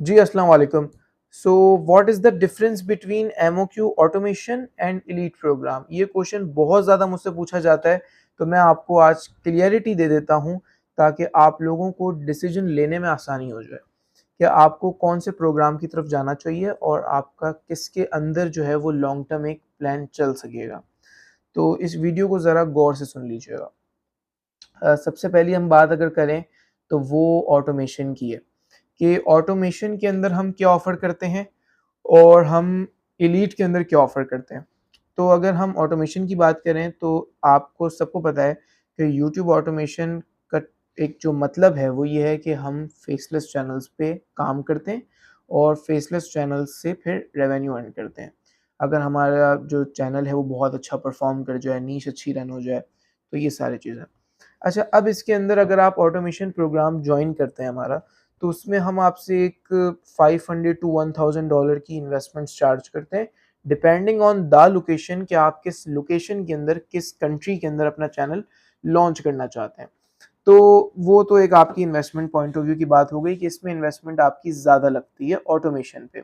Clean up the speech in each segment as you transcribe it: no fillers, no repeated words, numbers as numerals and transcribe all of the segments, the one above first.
जी, अस्सलाम वालेकुम। So what is the difference between MOQ automation and elite program? ये question बहुत ज़्यादा मुझसे पूछा जाता है, तो मैं आपको आज क्लियरिटी दे देता हूँ ताकि आप लोगों को डिसीजन लेने में आसानी हो जाए कि आपको कौन से प्रोग्राम की तरफ जाना चाहिए और आपका किसके अंदर जो है वो लॉन्ग टर्म एक प्लान चल सकेगा। तो इस वीडियो को ज़रा गौर से सुन लीजिएगा। सबसे पहली हम बात अगर करें तो वो ऑटोमेशन की है कि ऑटोमेशन के अंदर हम क्या ऑफ़र करते हैं और हम एलीट के अंदर क्या ऑफ़र करते हैं। तो अगर हम ऑटोमेशन की बात करें तो आपको सबको पता है कि यूट्यूब ऑटोमेशन का एक जो मतलब है वो ये है कि हम फेसलेस चैनल्स पे काम करते हैं और फेसलेस चैनल्स से फिर रेवेन्यू अर्न करते हैं। अगर हमारा जो चैनल है वो बहुत अच्छा परफ़ॉर्म कर जाए, नीश अच्छी रन हो जाए, तो ये सारी चीज़ें। अच्छा, अब इसके अंदर अगर आप ऑटोमेशन प्रोग्राम जॉइन करते हैं हमारा, तो उसमें हम आपसे एक 500 टू $1000 की इन्वेस्टमेंट्स चार्ज करते हैं, डिपेंडिंग ऑन द लोकेशन कि आप किस लोकेशन के अंदर, किस कंट्री के अंदर अपना चैनल लॉन्च करना चाहते हैं। तो वो तो एक आपकी इन्वेस्टमेंट पॉइंट ऑफ व्यू की बात हो गई कि इसमें इन्वेस्टमेंट आपकी ज़्यादा लगती है ऑटोमेशन पे।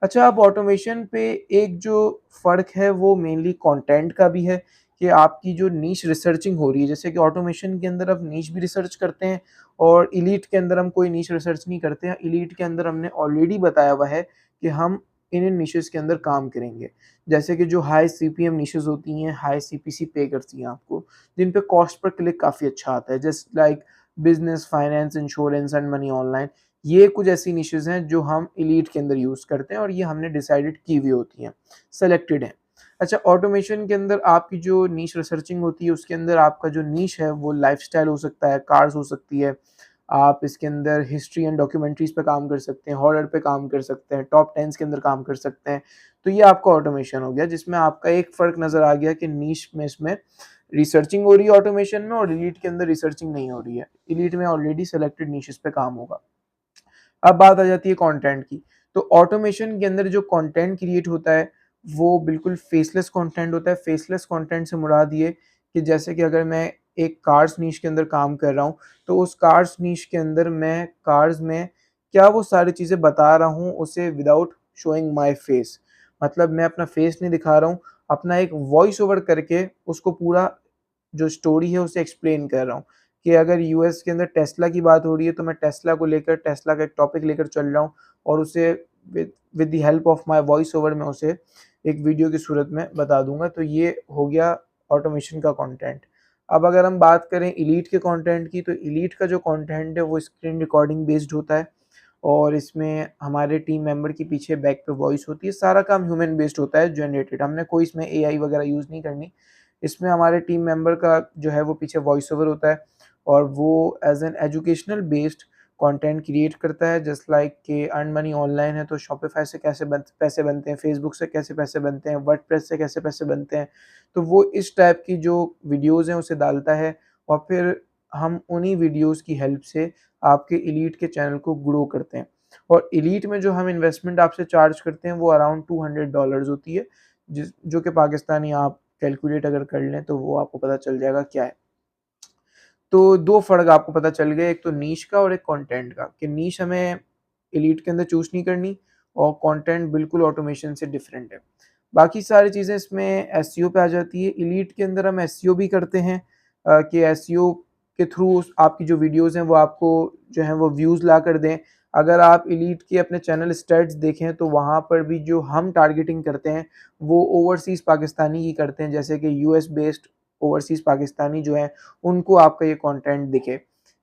अच्छा, अब ऑटोमेशन पे एक जो फ़र्क है वो मेनली कंटेंट का भी है कि आपकी जो नीश रिसर्चिंग हो रही है, जैसे कि ऑटोमेशन के अंदर अब नीश भी रिसर्च करते हैं और एलीट के अंदर हम कोई नीश रिसर्च नहीं करते हैं। एलीट के अंदर हमने ऑलरेडी बताया हुआ है कि हम इन निशेज़ के अंदर काम करेंगे। जैसे कि जो हाई सीपीएम निशेज़ होती हैं, हाई सीपीसी पे करती हैं आपको, जिन पे कॉस्ट पर क्लिक काफ़ी अच्छा आता है, just like business, finance, insurance and money online. ये कुछ ऐसी निशेज़ हैं जो हम एलीट के अंदर यूज़ करते हैं और ये हमने डिसाइडेड की हुई होती हैं, सेलेक्टेड हैं। अच्छा, ऑटोमेशन के अंदर आपकी जो नीश रिसर्चिंग होती है उसके अंदर आपका जो नीश है वो लाइफ़स्टाइल हो सकता है, कार्स हो सकती है। आप इसके अंदर हिस्ट्री एंड डॉक्यूमेंट्रीज़ पे काम कर सकते हैं, हॉरर पे काम कर सकते हैं, टॉप 10s के अंदर काम कर सकते हैं। तो ये आपका ऑटोमेशन हो गया जिसमें आपका एक फ़र्क नज़र आ गया कि नीश में इसमें रिसर्चिंग हो रही है ऑटोमेशन में और एलीट के अंदर रिसर्चिंग नहीं हो रही है। एलीट में ऑलरेडी सेलेक्टेड निशेज़ पे काम होगा। अब बात आ जाती है कंटेंट की। तो ऑटोमेशन के अंदर जो कंटेंट क्रिएट होता है, वो बिल्कुल फेसलेस कंटेंट होता है। फेसलेस कंटेंट से मुराद ये कि जैसे कि अगर मैं एक कार्स नीश के अंदर काम कर रहा हूँ, तो उस कार्स नीश के अंदर मैं कार्स में क्या वो सारी चीज़ें बता रहा हूँ, उसे विदाउट शोइंग माय फेस। मतलब मैं अपना फेस नहीं दिखा रहा हूँ, अपना एक वॉइस ओवर करके उसको पूरा जो स्टोरी है उसे एक्सप्लेन कर रहा हूँ कि अगर यूएस के अंदर टेस्ला की बात हो रही है तो मैं टेस्ला को लेकर टेस्ला का एक टॉपिक लेकर चल रहा हूँ और उसे with with the help of my voice over मैं उसे एक वीडियो की सूरत में बता दूंगा। तो ये हो गया ऑटोमेशन का कंटेंट। अब अगर हम बात करें एलीट के कंटेंट की, तो एलीट का जो कंटेंट है वो स्क्रीन रिकॉर्डिंग बेस्ड होता है और इसमें हमारे टीम मेंबर के पीछे बैक पे वॉइस होती है। सारा काम ह्यूमन बेस्ड होता है, जनरेटेड। हमने कोई इसमें एआई वगैरह यूज़ नहीं करनी। इसमें हमारे टीम मेंबर का जो है वो पीछे वॉइस ओवर होता है और वो as an educational based content create करता है। जस्ट लाइक कि अर्न मनी ऑनलाइन है तो शॉपिफाई से कैसे पैसे बनते हैं, फेसबुक से कैसे पैसे बनते हैं, वर्डप्रेस से कैसे पैसे बनते हैं। तो वो इस टाइप की जो वीडियोज़ हैं उसे डालता है और फिर हम उन्हीं वीडियोज़ की हेल्प से आपके एलीट के चैनल को ग्रो करते हैं। और एलीट में जो हम इन्वेस्टमेंट आपसे चार्ज करते हैं वो अराउंड $200 होती है, जिस जो कि पाकिस्तानी आप कैलकुलेट अगर कर लें तो वो आपको पता चल जाएगा क्या है। तो 2 फ़र्क आपको पता चल गए, एक तो नीश का और एक कंटेंट का, कि नीश हमें एलीट के अंदर चूज़ नहीं करनी और कंटेंट बिल्कुल ऑटोमेशन से डिफरेंट है। बाकी सारी चीज़ें इसमें एसईओ पे आ जाती है। एलीट के अंदर हम एसईओ भी करते हैं कि एसईओ के थ्रू आपकी जो वीडियोज़ हैं वो आपको जो है वो व्यूज़ ला कर दें। अगर आप एलीट के अपने चैनल स्टैट्स देखें तो वहाँ पर भी जो हम टारगेटिंग करते हैं वो ओवरसीज़ पाकिस्तानी ही करते हैं, जैसे कि यूएस बेस्ड ओवरसीज़ पाकिस्तानी जो हैं उनको आपका ये कंटेंट दिखे।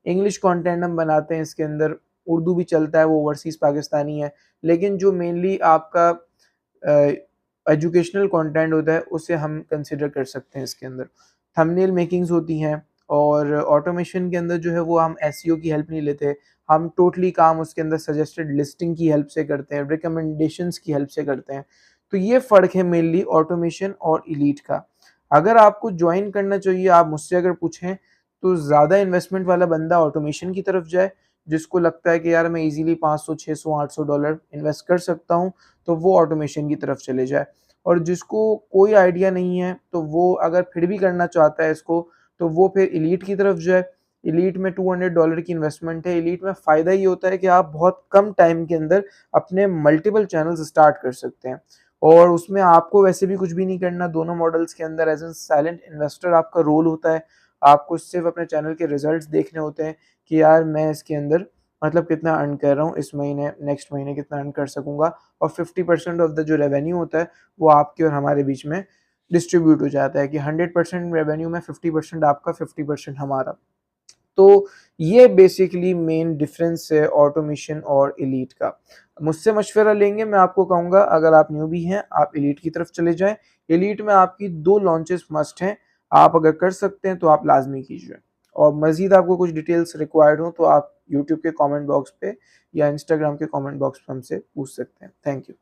इंग्लिश कंटेंट हम बनाते हैं इसके अंदर, उर्दू भी चलता है, वो ओवरसीज़ पाकिस्तानी है। लेकिन जो मेनली आपका अ, एजुकेशनल कंटेंट होता है उसे हम कंसिडर कर सकते हैं इसके अंदर। थंबनेल मेकिंग्स होती हैं और ऑटोमेशन के अंदर जो है वो हम एसईओ की हेल्प नहीं लेते। हम टोटली काम उसके अंदर सजेस्टेड लिस्टिंग की हेल्प से करते हैं, रिकमेंडेशंस की हेल्प से करते हैं। तो ये फ़र्क है मेनली ऑटोमेशन और एलीट का। अगर आपको जॉइन करना चाहिए, आप मुझसे अगर पूछें, तो ज़्यादा इन्वेस्टमेंट वाला बंदा ऑटोमेशन की तरफ जाए, जिसको लगता है कि यार मैं ईज़िली 500, 600, $800 इन्वेस्ट कर सकता हूँ, तो वो ऑटोमेशन की तरफ चले जाए। और जिसको कोई आइडिया नहीं है, तो वो अगर फिर भी करना चाहता है इसको, तो वो फिर एलीट की तरफ जाए। एलीट में $200 की इन्वेस्टमेंट है। एलीट में फ़ायदा ये होता है कि आप बहुत कम टाइम के अंदर अपने मल्टीपल चैनल्स स्टार्ट कर सकते हैं और उसमें आपको वैसे भी कुछ भी नहीं करना। दोनों मॉडल्स के अंदर एज़ अ साइलेंट इन्वेस्टर आपका रोल होता है। आपको सिर्फ़ अपने चैनल के रिज़ल्ट्स देखने होते हैं कि यार मैं इसके अंदर मतलब कितना अर्न कर रहा हूँ इस महीने, नेक्स्ट महीने कितना अर्न कर सकूँगा और 50% ऑफ द जो रेवेन्यू होता है, वो आपके और हमारे बीच में डिस्ट्रीब्यूट हो जाता है कि 100% रेवेन्यू में 50% आपका, 50% हमारा। तो ये बेसिकली मेन डिफरेंस है ऑटोमेशन और एलीट का। मुझसे मशवरा लेंगे, मैं आपको कहूँगा अगर आप न्यूबी हैं, आप एलीट की तरफ चले जाएँ। एलीट में आपकी 2 लॉन्चेस मस्ट हैं, आप अगर कर सकते हैं तो आप लाज़मी कीजिए। और मज़ीद आपको कुछ डिटेल्स रिक्वायर्ड हो तो आप यूट्यूब के कमेंट बॉक्स पे या इंस्टाग्राम के कमेंट बॉक्स पे हमसे पूछ सकते हैं। Thank you.